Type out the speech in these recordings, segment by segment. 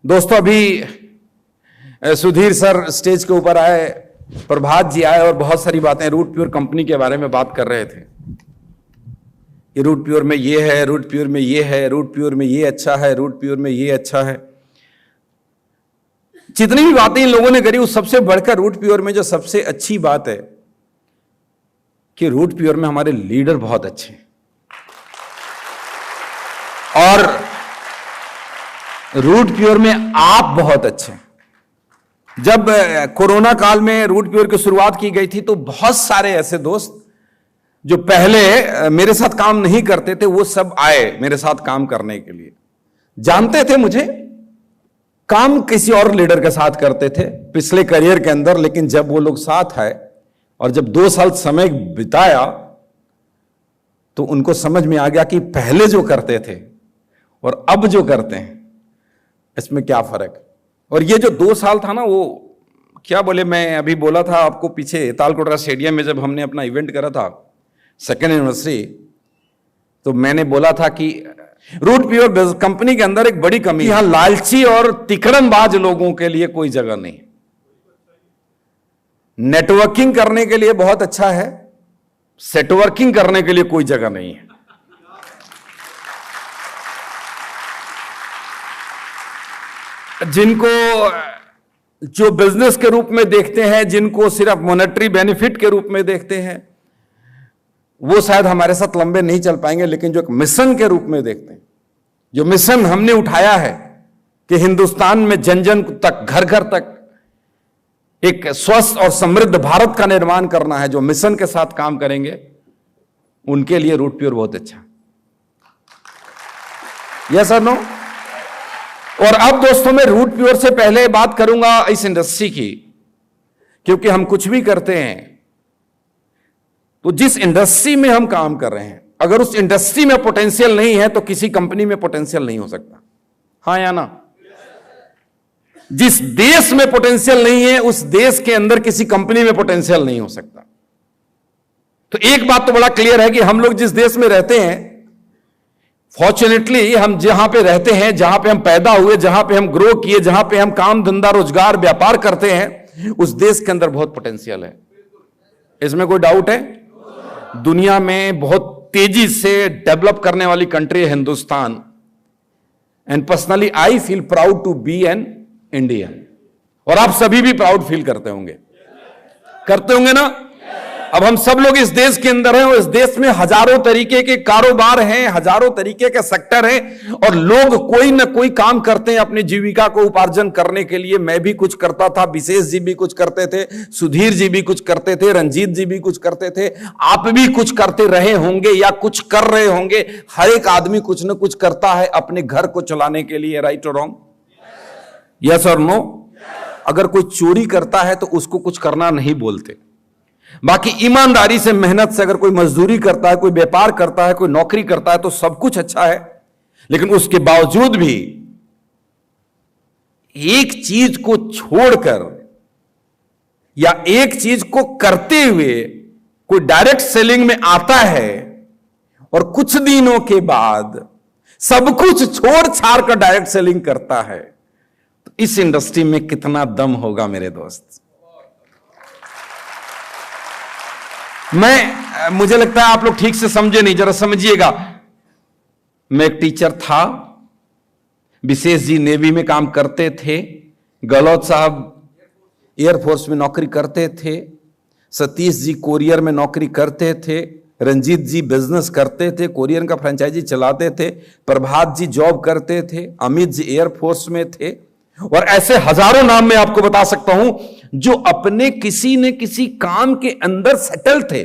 दोस्तों, अभी Sudhir sir stage के ऊपर आए, प्रभात जी आए और बहुत सारी बातें रूट प्योर कंपनी के बारे में बात कर रहे थे कि रूट प्योर में ये है, रूट प्योर में ये है, रूट प्योर में ये अच्छा है, रूट प्योर में ये अच्छा है। जितनी भी बातें इन लोगों ने करी, उस सबसे बढ़कर रूट प्योर में जो सबसे अच्छी बात है कि रूट प्योर में हमारे लीडर बहुत अच्छे हैं और रूट प्योर में आप बहुत अच्छे हैं। जब कोरोना काल में रूट प्योर की शुरुआत की गई थी तो बहुत सारे ऐसे दोस्त जो पहले मेरे साथ काम नहीं करते थे, वो सब आए मेरे साथ काम करने के लिए। जानते थे मुझे, काम किसी और लीडर के साथ करते थे पिछले करियर के अंदर, लेकिन जब वो लोग साथ आए और जब 2 साल समय बिताया तो उनको समझ में आ गया कि पहले जो करते थे और अब जो करते हैं इसमें क्या फर्क। और ये जो 2 साल था ना, वो क्या बोले, मैं अभी बोला था आपको पीछे तालकोटरा स्टेडियम में जब हमने अपना इवेंट करा था 2nd एनिवर्सरी, तो मैंने बोला था कि रूट प्योर कंपनी के अंदर एक बड़ी कमी है, यहां लालची और तिकड़मबाज लोगों के लिए कोई जगह नहीं। नेटवर्किंग करने के लिए बहुत अच्छा है, सेटवर्किंग करने के लिए कोई जगह नहीं है। जिनको जो बिजनेस के रूप में देखते हैं, जिनको सिर्फ मॉनेटरी बेनिफिट के रूप में देखते हैं, वो शायद हमारे साथ लंबे नहीं चल पाएंगे। लेकिन जो एक मिशन के रूप में देखते हैं, जो मिशन हमने उठाया है कि हिंदुस्तान में जन जन तक, घर घर तक एक स्वस्थ और समृद्ध भारत का निर्माण करना है, जो मिशन के साथ काम करेंगे उनके लिए रूट प्योर बहुत अच्छा। यस और नो? और अब दोस्तों, मैं रूट प्योर से पहले बात करूंगा इस इंडस्ट्री की, क्योंकि हम कुछ भी करते हैं तो जिस इंडस्ट्री में हम काम कर रहे हैं, अगर उस इंडस्ट्री में पोटेंशियल नहीं है तो किसी कंपनी में पोटेंशियल नहीं हो सकता। हाँ या ना? जिस देश में पोटेंशियल नहीं है, उस देश के अंदर किसी कंपनी में पोटेंशियल नहीं हो सकता। तो एक बात तो बड़ा क्लियर है कि हम लोग जिस देश में रहते हैं, फॉर्चुनेटली हम जहां पे रहते हैं, जहां पे हम पैदा हुए, जहां पे हम ग्रो किए, जहां पे हम काम धंधा रोजगार व्यापार करते हैं, उस देश के अंदर बहुत पोटेंशियल है। इसमें कोई डाउट है? दुनिया में बहुत तेजी से डेवलप करने वाली कंट्री है Hindustan. And personally I feel proud to be an Indian. और आप सभी भी प्राउड फील करते होंगे ना? अब हम सब लोग इस देश के अंदर हैं और इस देश में हजारों तरीके के कारोबार हैं, हजारों तरीके के सेक्टर हैं और लोग कोई ना कोई काम करते हैं अपनी जीविका को उपार्जन करने के लिए। मैं भी कुछ करता था, विशेष जी भी कुछ करते थे, सुधीर जी भी कुछ करते थे, रंजीत जी भी कुछ करते थे, आप भी कुछ करते रहे होंगे या कुछ कर रहे होंगे। हर एक आदमी कुछ ना कुछ करता है अपने घर को चलाने के लिए। राइट और रॉन्ग? यस और नो? अगर कोई चोरी करता है तो उसको कुछ करना नहीं बोलते। बाकी ईमानदारी से, मेहनत से अगर कोई मजदूरी करता है, कोई व्यापार करता है, कोई नौकरी करता है तो सब कुछ अच्छा है। लेकिन उसके बावजूद भी एक चीज को छोड़कर या एक चीज को करते हुए कोई डायरेक्ट सेलिंग में आता है और कुछ दिनों के बाद सब कुछ छोड़ छाड़ कर डायरेक्ट सेलिंग करता है, तो इस इंडस्ट्री में कितना दम होगा मेरे दोस्त। मुझे लगता है आप लोग ठीक से समझे नहीं, जरा समझिएगा। मैं एक टीचर था, विशेष जी नेवी में काम करते थे, गहलोत साहब एयरफोर्स में नौकरी करते थे, सतीश जी कोरियर में नौकरी करते थे, रंजीत जी बिजनेस करते थे, कोरियर का फ्रेंचाइजी चलाते थे, प्रभात जी जॉब करते थे, अमित जी एयरफोर्स में थे, और ऐसे हजारों नाम मैं आपको बता सकता हूं जो अपने किसी न किसी काम के अंदर सेटल थे।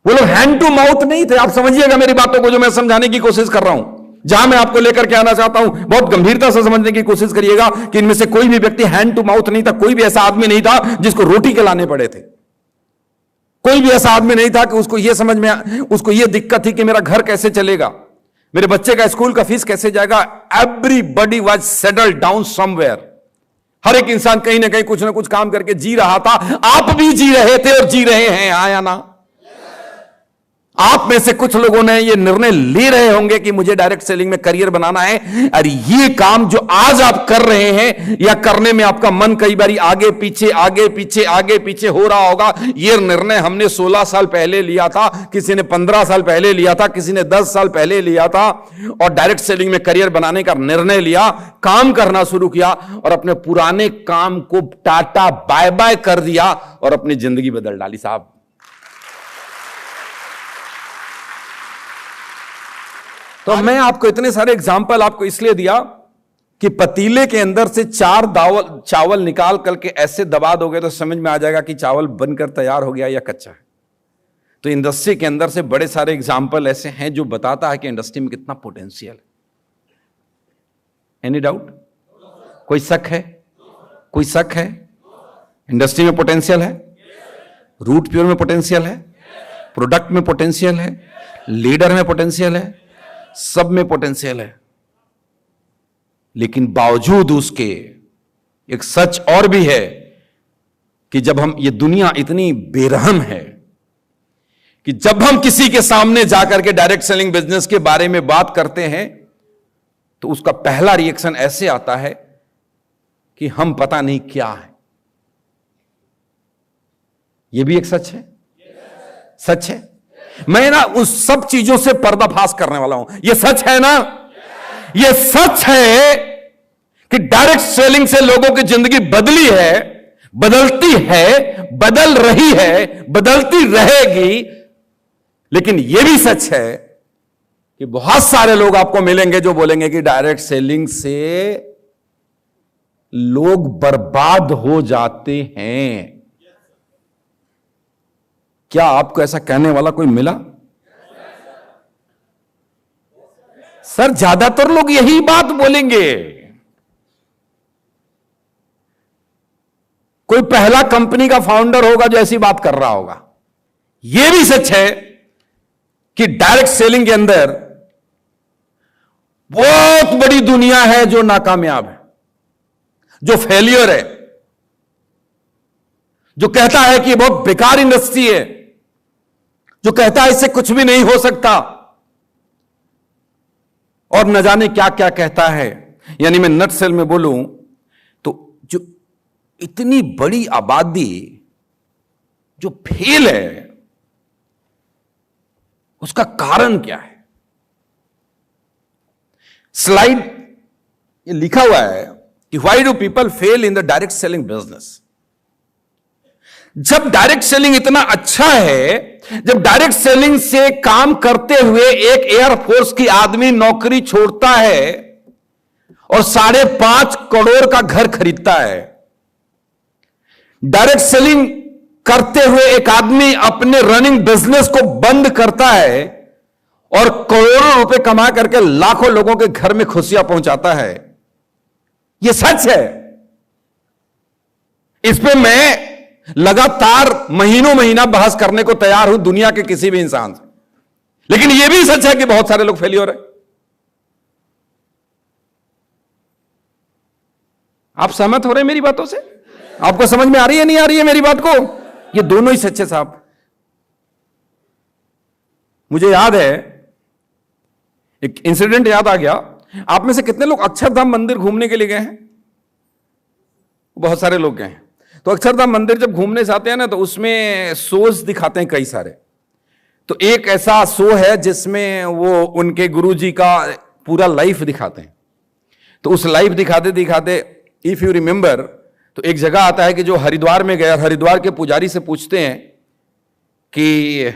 वो लोग हैंड टू माउथ नहीं थे। आप समझिएगा मेरी बातों को जो मैं समझाने की कोशिश कर रहा हूं, जहां मैं आपको लेकर के आना चाहता हूं, बहुत गंभीरता से समझने की कोशिश करिएगा कि इनमें से कोई भी व्यक्ति हैंड टू माउथ नहीं था। कोई भी ऐसा आदमी नहीं था जिसको रोटी के लाने पड़े थे। कोई भी ऐसा आदमी नहीं था कि उसको यह समझ में, उसको यह दिक्कत थी कि मेरा घर कैसे चलेगा, मेरे बच्चे का स्कूल का फीस कैसे जाएगा। Everybody was settled down somewhere. हर एक इंसान कहीं ना कहीं कुछ ना कुछ काम करके जी रहा था। आप भी जी रहे थे और जी रहे हैं, हाँ या ना? आप में से कुछ लोगों ने ये निर्णय ले रहे होंगे कि मुझे डायरेक्ट सेलिंग में करियर बनाना है। और ये काम जो आज आप कर रहे हैं या करने में आपका मन कई बार आगे पीछे आगे पीछे आगे पीछे हो रहा होगा। ये निर्णय हमने 16 साल पहले लिया था, किसी ने 15 साल पहले लिया था, किसी ने 10 साल पहले लिया था और डायरेक्ट सेलिंग में करियर बनाने का निर्णय लिया, काम करना शुरू किया और अपने पुराने काम को टाटा बाय बाय कर दिया और अपनी जिंदगी बदल डाली। साहब, तो मैं आपको इतने सारे एग्जाम्पल आपको इसलिए दिया कि पतीले के अंदर से 4 चावल निकाल करके ऐसे दबा दोगे तो समझ में आ जाएगा कि चावल बनकर तैयार हो गया या कच्चा है। तो इंडस्ट्री के अंदर से बड़े सारे एग्जाम्पल ऐसे हैं जो बताता है कि इंडस्ट्री में कितना पोटेंशियल है। Any doubt? कोई शक है? कोई शक है? इंडस्ट्री में पोटेंशियल है, रूट प्योर में पोटेंशियल है, प्रोडक्ट में पोटेंशियल है, लीडर में पोटेंशियल है, सब में पोटेंशियल है। लेकिन बावजूद उसके एक सच और भी है कि जब हम, ये दुनिया इतनी बेरहम है कि जब हम किसी के सामने जाकर के डायरेक्ट सेलिंग बिजनेस के बारे में बात करते हैं तो उसका पहला रिएक्शन ऐसे आता है कि हम पता नहीं क्या है। यह भी एक सच है, सच है। मैं ना उस सब चीजों से पर्दाफाश करने वाला हूं। यह सच है ना? यह सच है कि डायरेक्ट सेलिंग से लोगों की जिंदगी बदली है, बदलती है, बदल रही है, बदलती रहेगी। लेकिन यह भी सच है कि बहुत सारे लोग आपको मिलेंगे जो बोलेंगे कि डायरेक्ट सेलिंग से लोग बर्बाद हो जाते हैं। क्या आपको ऐसा कहने वाला कोई मिला? सर, ज्यादातर लोग यही बात बोलेंगे। कोई पहला कंपनी का फाउंडर होगा जो ऐसी बात कर रहा होगा। यह भी सच है कि डायरेक्ट सेलिंग के अंदर बहुत बड़ी दुनिया है जो नाकामयाब है, जो फेलियर है, जो कहता है कि बहुत बेकार इंडस्ट्री है, जो कहता है इससे कुछ भी नहीं हो सकता और न जाने क्या क्या कहता है। यानी मैं नट सेल में बोलूं तो जो इतनी बड़ी आबादी जो फेल है उसका कारण क्या है? स्लाइड ये लिखा हुआ है कि why do people fail in the direct selling business. जब डायरेक्ट सेलिंग इतना अच्छा है, जब डायरेक्ट सेलिंग से काम करते हुए एक एयरफोर्स की आदमी नौकरी छोड़ता है और 5.5 करोड़ का घर खरीदता है, डायरेक्ट सेलिंग करते हुए एक आदमी अपने रनिंग बिजनेस को बंद करता है और करोड़ों रुपए कमा करके लाखों लोगों के घर में खुशियां पहुंचाता है, यह सच है। इस पे मैं लगातार महीनों महीना बहस करने को तैयार हूं दुनिया के किसी भी इंसान से। लेकिन यह भी सच है कि बहुत सारे लोग फेलियर है। आप सहमत हो रहे हैं मेरी बातों से? आपको समझ में आ रही है, नहीं आ रही है मेरी बात को? ये दोनों ही सच है साहब। मुझे याद है, एक इंसिडेंट याद आ गया। आप में से कितने लोग अक्षरधाम मंदिर घूमने के लिए गए हैं? बहुत सारे लोग गए हैं। तो अक्षरधाम मंदिर जब घूमने जाते हैं ना तो उसमें शोज दिखाते हैं कई सारे। तो एक ऐसा शो है जिसमें वो उनके गुरुजी का पूरा लाइफ दिखाते हैं। तो उस लाइफ दिखाते दिखाते इफ यू रिमेंबर, तो एक जगह आता है कि जो हरिद्वार में गया, हरिद्वार के पुजारी से पूछते हैं कि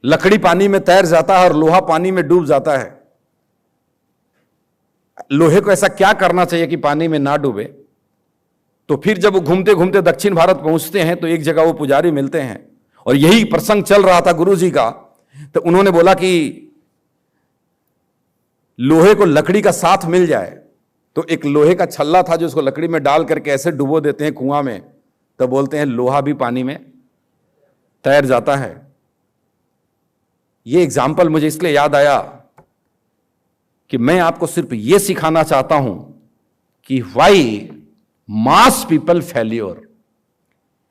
लकड़ी पानी में तैर जाता है और लोहा पानी में डूब जाता है, लोहे को ऐसा क्या करना चाहिए कि पानी में ना डूबे? तो फिर जब वो घूमते घूमते दक्षिण भारत पहुंचते हैं तो एक जगह वो पुजारी मिलते हैं और यही प्रसंग चल रहा था गुरुजी का। तो उन्होंने बोला कि लोहे को लकड़ी का साथ मिल जाए। तो एक लोहे का छल्ला था जो उसको लकड़ी में डाल करके ऐसे डुबो देते हैं कुआं में, तो बोलते हैं लोहा भी पानी में तैर जाता है। ये एग्जाम्पल मुझे इसलिए याद आया कि मैं आपको सिर्फ यह सिखाना चाहता हूं कि व्हाई मास पीपल फेल्योर।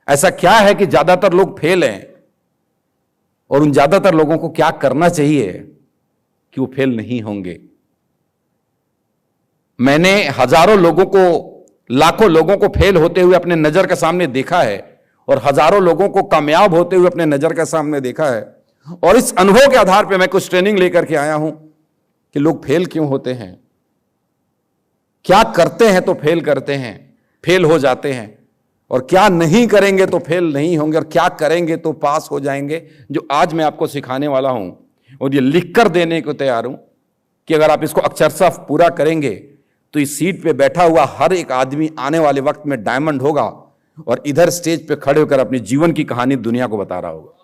ऐसा क्या है कि ज्यादातर लोग फेल हैं? और उन ज्यादातर लोगों को क्या करना चाहिए कि वो फेल नहीं होंगे। मैंने हजारों लोगों को, लाखों लोगों को फेल होते हुए अपने नजर के सामने देखा है और हजारों लोगों को कामयाब होते हुए अपने नजर के सामने देखा है। और इस अनुभव के आधार पर मैं कुछ ट्रेनिंग लेकर के आया हूं कि लोग फेल क्यों होते हैं, क्या करते हैं तो फेल करते हैं, फेल हो जाते हैं, और क्या नहीं करेंगे तो फेल नहीं होंगे, और क्या करेंगे तो पास हो जाएंगे। जो आज मैं आपको सिखाने वाला हूं और ये लिख कर देने को तैयार हूं कि अगर आप इसको अक्षरशः पूरा करेंगे तो इस सीट पे बैठा हुआ हर एक आदमी आने वाले वक्त में डायमंड होगा और इधर स्टेज पे खड़े होकर अपनी जीवन की कहानी दुनिया को बता रहा होगा।